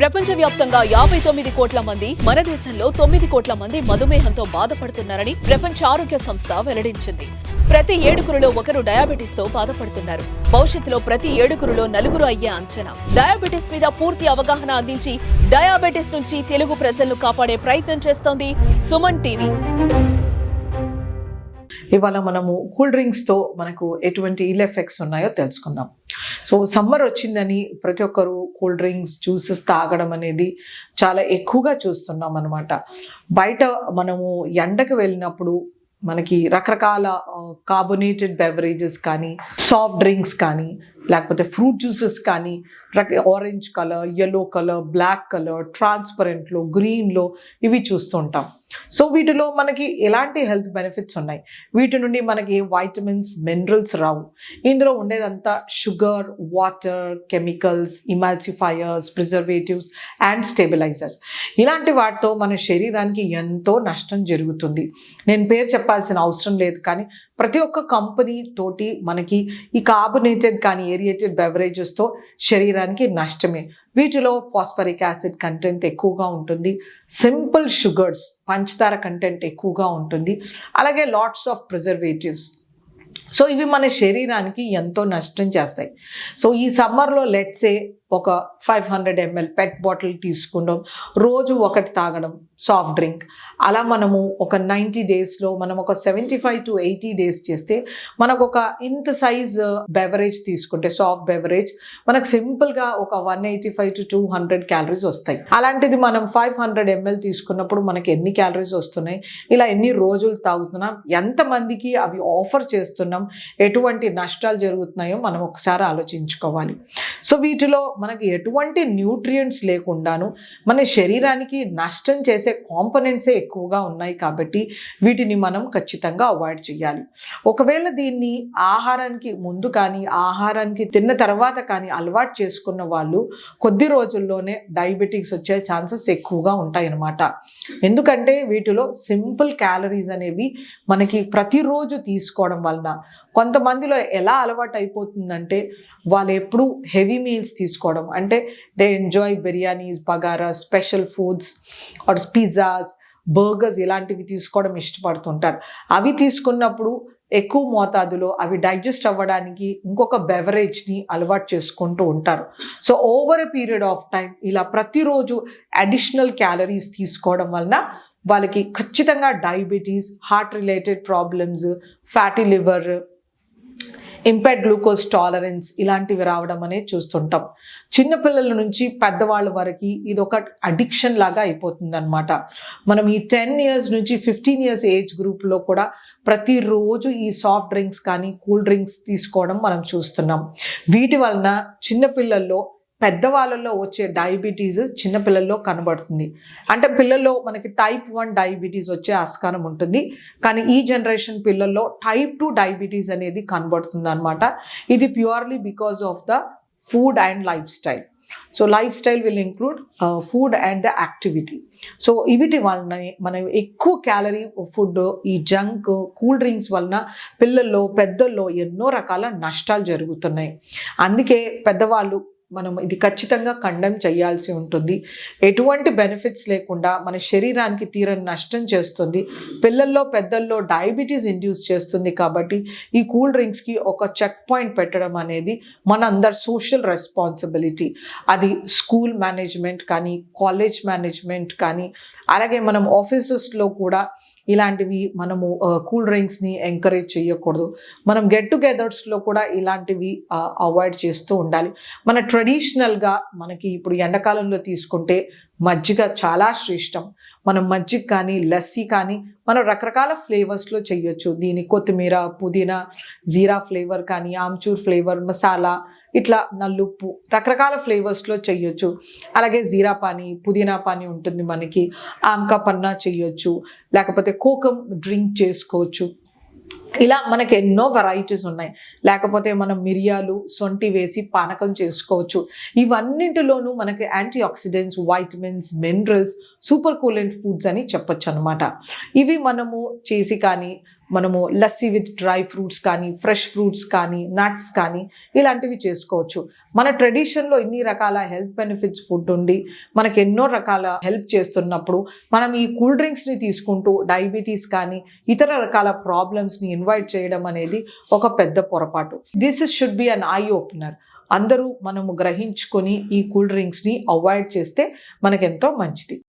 ప్రపంచవ్యాప్తంగా 59 కోట్ల మంది, మన దేశంలో 9 కోట్ల మంది మధుమేహంతో బాధపడుతున్నారని ప్రపంచ ఆరోగ్య సంస్థ వెల్లడించింది. ప్రతి 7గురిలో ఒకరు డయాబెటిస్ తో బాధపడుతున్నారు. భవిష్యత్తులో ప్రతి 7గురిలో 4 అయ్యే అంచనా. డయాబెటిస్ మీద పూర్తి అవగాహన అందించి డయాబెటిస్ నుంచి తెలుగు ప్రజలను కాపాడే ప్రయత్నం చేస్తోంది సుమన్ టీవీ. ఇవాళ మనము కూల్ డ్రింక్స్తో మనకు ఎటువంటి ఇల్ ఎఫెక్ట్స్ ఉన్నాయో తెలుసుకుందాం. సో సమ్మర్ వచ్చిందని ప్రతి ఒక్కరు కూల్ డ్రింక్స్, జ్యూసెస్ తాగడం అనేది చాలా ఎక్కువగా చూస్తున్నాం అన్నమాట. బయట మనము ఎండకు వెళ్ళినప్పుడు మనకి రకరకాల కార్బోనేటెడ్ బెవరేజెస్ కానీ, సాఫ్ట్ డ్రింక్స్ కానీ, లేకపోతే ఫ్రూట్ జ్యూసెస్ కానీ, orange colour, yellow colour, black colour, ట్రాన్స్పరెంట్లో, గ్రీన్లో ఇవి చూస్తూ ఉంటాం. సో వీటిలో మనకి ఎలాంటి హెల్త్ బెనిఫిట్స్ ఉన్నాయి, వీటి నుండి మనకి వైటమిన్స్, మినరల్స్ రావు. ఇందులో ఉండేదంతా sugar, water, chemicals, emulsifiers, preservatives and stabilisers. ఇలాంటి వాటితో మన శరీరానికి ఎంతో నష్టం జరుగుతుంది. నేను పేరు చెప్పాల్సిన అవసరం లేదు, కానీ ప్రతి ఒక్క కంపెనీ తోటి మనకి ఈ కార్బోనేటెడ్ కానీ ఏరియేటెడ్ బెవరేజెస్తో శరీరానికి నష్టమే. వీటిలో ఫాస్ఫరిక్ యాసిడ్ కంటెంట్ ఎక్కువగా ఉంటుంది, సింపుల్ షుగర్స్, పంచదార కంటెంట్ ఎక్కువగా ఉంటుంది, అలాగే లాట్స్ ఆఫ్ ప్రిజర్వేటివ్స్. సో ఇవి మన శరీరానికి ఎంతో నష్టం చేస్తాయి. సో ఈ సమ్మర్లో లెట్సే ఒక 500 ml పెట్ బాటిల్ తీసుకుంటాం, రోజు ఒకటి తాగడం సాఫ్ట్ డ్రింక్. అలా మనము ఒక 90 డేస్లో మనం ఒక 75 to 80 డేస్ చేస్తే మనకు ఒక ఇంత సైజ్ బెవరేజ్ తీసుకుంటే, సాఫ్ట్ బెవరేజ్, మనకు సింపుల్గా ఒక 185 to 200 క్యాలరీస్ వస్తాయి. అలాంటిది మనం 500 ml తీసుకున్నప్పుడు మనకి ఎన్ని క్యాలరీస్ వస్తున్నాయి, ఇలా ఎన్ని రోజులు తాగుతున్నాం, ఎంతమందికి అవి ఆఫర్ చేస్తున్నాం, ఎటువంటి నష్టాలు జరుగుతున్నాయో మనం ఒకసారి ఆలోచించుకోవాలి. సో వీటిలో మనకి ఎటువంటి న్యూట్రియంట్స్ లేకుండాను మన శరీరానికి నష్టం చేసే కాంపోనెంట్సే ఎక్కువగా ఉన్నాయి. కాబట్టి వీటిని మనం ఖచ్చితంగా అవాయిడ్ చేయాలి. ఒకవేళ దీన్ని ఆహారానికి ముందు కానీ, ఆహారానికి తిన్న తర్వాత కానీ అలవాటు చేసుకున్న వాళ్ళు కొద్ది రోజుల్లోనే డయాబెటిక్స్ వచ్చే ఛాన్సెస్ ఎక్కువగా ఉంటాయి అన్నమాట. ఎందుకంటే వీటిలో సింపుల్ క్యాలరీస్ అనేవి మనకి ప్రతిరోజు తీసుకోవడం వలన కొంతమందిలో ఎలా అలవాటు అయిపోతుందంటే వాళ్ళు ఎప్పుడు హెవీ మీల్స్ తీసుకోవడం, అంటే they enjoy biryanis, bagara, special foods or pizzas, burgers ఇలాంటివి తీసుకోవడం ఇష్టపడుతుంటారు. అవి తీసుకున్నప్పుడు ఎక్కువ మోతాదులో అవి డైజెస్ట్ అవ్వడానికి ఇంకొక బెవరేజ్ని అలవాటు చేసుకుంటూ ఉంటారు. So over a period of time ఇలా ప్రతిరోజు అడిషనల్ క్యాలరీస్ తీసుకోవడం వలన వాళ్ళకి ఖచ్చితంగా diabetes, heart related problems, fatty liver, impaired glucose tolerance ఇలాంటివి రావడం అనేది చూస్తుంటాం. చిన్నపిల్లల నుంచి పెద్దవాళ్ళ వరకు ఇది ఒక అడిక్షన్ లాగా అయిపోతుంది అనమాట. మనం ఈ 10 years నుంచి 15 years ఏజ్ గ్రూప్లో కూడా ప్రతిరోజు ఈ సాఫ్ట్ డ్రింక్స్ కానీ, కూల్ డ్రింక్స్ తీసుకోవడం మనం చూస్తున్నాం. వీటి వలన చిన్నపిల్లల్లో, పెద్దవాళ్ళలో వచ్చే డయాబెటీస్ చిన్నపిల్లల్లో కనబడుతుంది. అంటే పిల్లల్లో మనకి type 1 డయాబెటీస్ వచ్చే ఆస్కారం ఉంటుంది, కానీ ఈ జనరేషన్ పిల్లల్లో type 2 డయాబెటీస్ అనేది కనబడుతుంది అనమాట. ఇది purely because of the food and life style. So life style will include food and the activity. So వీటి వలన మనం ఎక్కువ క్యాలరీ ఫుడ్, ఈ జంక్, కూల్ డ్రింక్స్ వలన పిల్లల్లో, పెద్దల్లో ఎన్నో రకాల నష్టాలు జరుగుతున్నాయి. అందుకే పెద్దవాళ్ళు మనం ఇది ఖచ్చితంగా కండెమ్ చేయాల్సి ఉంటుంది. ఎటువంటి బెనిఫిట్స్ లేకుండా మన శరీరానికి తీరని నష్టం చేస్తుంది. పిల్లల్లో, పెద్దల్లో డయాబెటీస్ ఇండ్యూస్ చేస్తుంది. కాబట్టి ఈ కూల్ డ్రింక్స్కి ఒక చెక్ పాయింట్ పెట్టడం అనేది మన అందరి సోషల్ రెస్పాన్సిబిలిటీ. అది స్కూల్ మేనేజ్మెంట్ కానీ, కాలేజ్ మేనేజ్మెంట్ కానీ, అలాగే మనం ఆఫీసెస్లో కూడా ఇలాంటివి మనము కూల్ డ్రింక్స్ని ఎంకరేజ్ చేయకూడదు. మనం గెట్ టుగెదర్స్లో కూడా ఇలాంటివి అవాయిడ్ చేస్తూ ఉండాలి. మన ట్రెడిషనల్గా మనకి ఇప్పుడు ఎండాకాలంలో తీసుకుంటే మజ్జిగ చాలా శ్రేష్టం. మనం మజ్జిగ కానీ, లస్సీ కానీ మనం రకరకాల ఫ్లేవర్స్లో చేయొచ్చు. దీని కొత్తిమీర, పుదీనా, జీరా ఫ్లేవర్ కానీ, ఆమ్చూర్ ఫ్లేవర్, మసాలా, ఇట్లా నల్లుప్పు, రకరకాల ఫ్లేవర్స్లో చేయొచ్చు. అలాగే జీరా పానీ, పుదీనా పానీ ఉంటుంది మనకి, ఆమ్కా పన్నా చేయొచ్చు, లేకపోతే కోకం డ్రింక్ చేసుకోవచ్చు. ఇలా మనకి ఎన్నో వెరైటీస్ ఉన్నాయి. లేకపోతే మనం మిరియాలు, సొంటి వేసి పానకం చేసుకోవచ్చు. ఇవన్నింటిలోనూ మనకి antioxidants, vitamins, minerals, super coolant foods అని చెప్పొచ్చు అనమాట. ఇవి మనము చేసి కానీ మనము లస్సీ విత్ డ్రై ఫ్రూట్స్ కానీ, ఫ్రెష్ ఫ్రూట్స్ కానీ, నట్స్ కానీ ఇలాంటివి చేసుకోవచ్చు. మన ట్రెడిషన్లో ఇన్ని రకాల హెల్త్ బెనిఫిట్స్ ఫుడ్ ఉండి మనకి ఎన్నో రకాల హెల్ప్ చేస్తున్నప్పుడు మనం ఈ కూల్ డ్రింక్స్ని తీసుకుంటూ డయాబెటీస్ కానీ ఇతర రకాల ప్రాబ్లమ్స్ని ఇన్వైట్ చేయడం అనేది ఒక పెద్ద పొరపాటు. This should be an eye opener. అందరూ మనము గ్రహించుకొని ఈ కూల్ డ్రింక్స్ని అవాయిడ్ చేస్తే మనకెంతో మంచిది.